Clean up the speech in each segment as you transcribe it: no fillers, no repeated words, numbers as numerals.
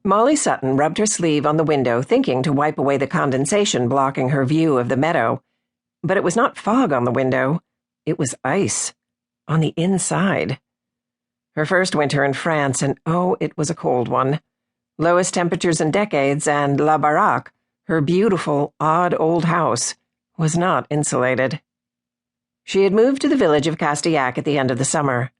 Molly Sutton rubbed her sleeve on the window, thinking to wipe away the condensation blocking her view of the meadow. But it was not fog on the window. It was ice. On the inside. Her first winter in France, and oh, it was a cold one. Lowest temperatures in decades, and La Baraque, her beautiful, odd old house, was not insulated. She had moved to the village of Castillac at the end of the summer.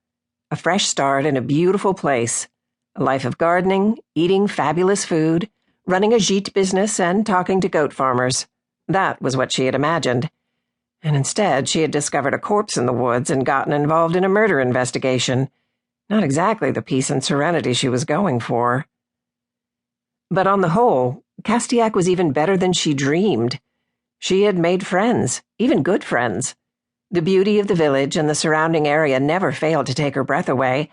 A fresh start in a beautiful place. A life of gardening, eating fabulous food, running a gîte business, and talking to goat farmers. That was what she had imagined. And instead, she had discovered a corpse in the woods and gotten involved in a murder investigation. Not exactly the peace and serenity she was going for. But on the whole, Castillac was even better than she dreamed. She had made friends, even good friends. The beauty of the village and the surrounding area never failed to take her breath away,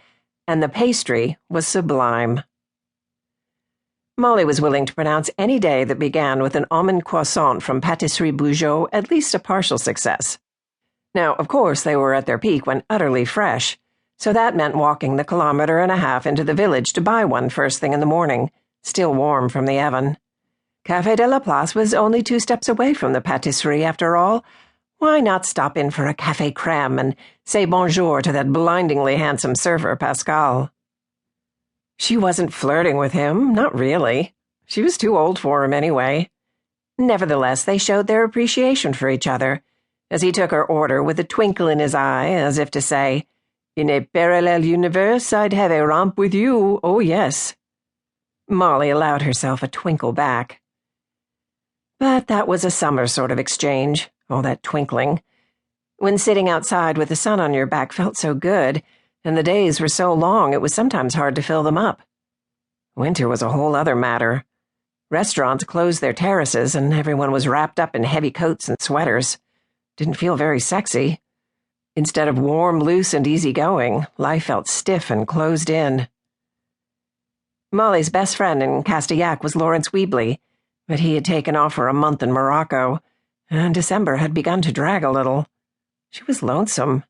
and the pastry was sublime. Molly was willing to pronounce any day that began with an almond croissant from Pâtisserie Bougeot at least a partial success. Now, of course, they were at their peak when utterly fresh, so that meant walking the 1.5 kilometers into the village to buy one first thing in the morning, still warm from the oven. Café de la Place was only 2 steps away from the pâtisserie, after all. Why not stop in for a café crème and say bonjour to that blindingly handsome server, Pascal? She wasn't flirting with him, not really. She was too old for him anyway. Nevertheless, they showed their appreciation for each other, as he took her order with a twinkle in his eye, as if to say, "In a parallel universe, I'd have a romp with you, oh yes." Molly allowed herself a twinkle back. But that was a summer sort of exchange, all that twinkling. When sitting outside with the sun on your back felt so good, and the days were so long it was sometimes hard to fill them up. Winter was a whole other matter. Restaurants closed their terraces, and everyone was wrapped up in heavy coats and sweaters. Didn't feel very sexy. Instead of warm, loose, and easygoing, life felt stiff and closed in. Molly's best friend in Castillac was Lawrence Weebly, but he had taken off for a month in Morocco, and December had begun to drag a little. She was lonesome.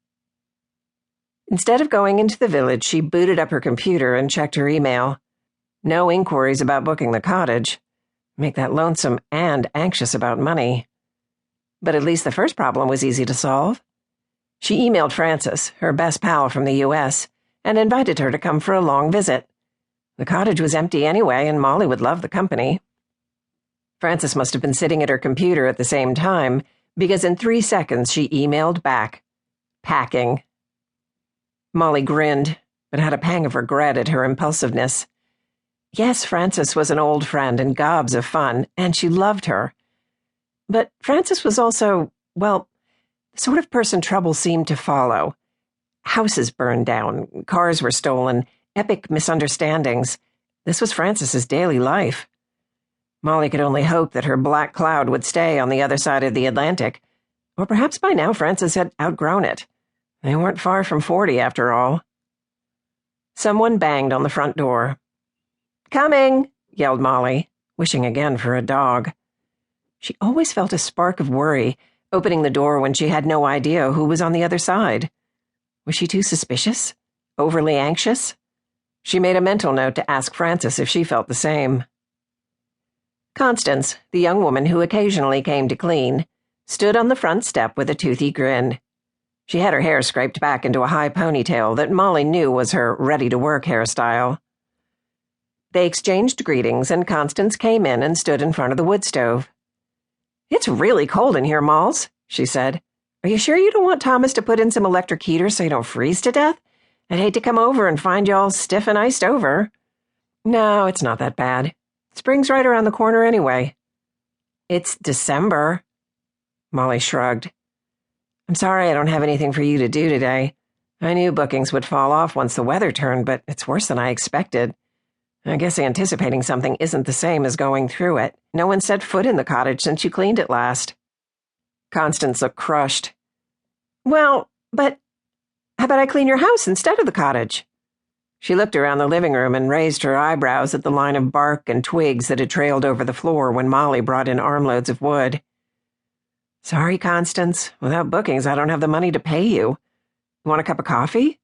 Instead of going into the village, she booted up her computer and checked her email. No inquiries about booking the cottage. Make that lonesome and anxious about money. But at least the first problem was easy to solve. She emailed Frances, her best pal from the U.S., and invited her to come for a long visit. The cottage was empty anyway, and Molly would love the company. Frances must have been sitting at her computer at the same time, because in 3 seconds she emailed back, "Packing." Molly grinned, but had a pang of regret at her impulsiveness. Yes, Frances was an old friend and gobs of fun, and she loved her. But Frances was also, well, the sort of person trouble seemed to follow. Houses burned down, cars were stolen, epic misunderstandings. This was Frances's daily life. Molly could only hope that her black cloud would stay on the other side of the Atlantic, or perhaps by now Frances had outgrown it. They weren't far from 40, after all. Someone banged on the front door. "Coming!" yelled Molly, wishing again for a dog. She always felt a spark of worry, opening the door when she had no idea who was on the other side. Was she too suspicious? Overly anxious? She made a mental note to ask Frances if she felt the same. Constance, the young woman who occasionally came to clean, stood on the front step with a toothy grin. She had her hair scraped back into a high ponytail that Molly knew was her ready-to-work hairstyle. They exchanged greetings, and Constance came in and stood in front of the wood stove. "It's really cold in here, Molls," she said. "Are you sure you don't want Thomas to put in some electric heater so you don't freeze to death? I'd hate to come over and find you all stiff and iced over." "No, it's not that bad. Spring's right around the corner anyway." "It's December." Molly shrugged. "I'm sorry I don't have anything for you to do today. I knew bookings would fall off once the weather turned, but it's worse than I expected. I guess anticipating something isn't the same as going through it. No one set foot in the cottage since you cleaned it last." Constance looked crushed. "Well, but how about I clean your house instead of the cottage?" She looked around the living room and raised her eyebrows at the line of bark and twigs that had trailed over the floor when Molly brought in armloads of wood. "Sorry, Constance. Without bookings, I don't have the money to pay you. You want a cup of coffee?